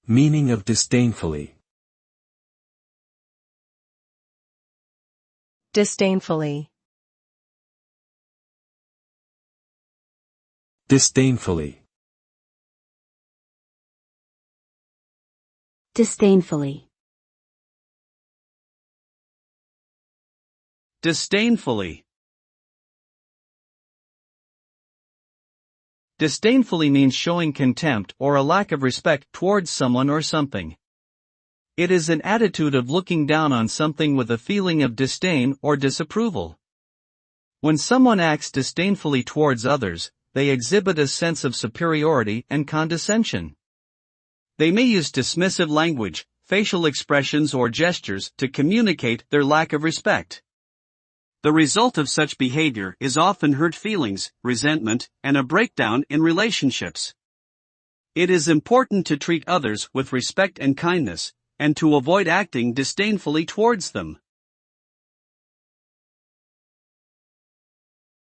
Meaning of disdainfully. Disdainfully. Disdainfully. Disdainfully. Disdainfully. Disdainfully means showing contempt or a lack of respect towards someone or something. It is an attitude of looking down on something with a feeling of disdain or disapproval. When someone acts disdainfully towards others, they exhibit a sense of superiority and condescension. They may use dismissive language, facial expressions or gestures to communicate their lack of respect. The result of such behavior is often hurt feelings, resentment, and a breakdown in relationships. It is important to treat others with respect and kindness, and to avoid acting disdainfully towards them.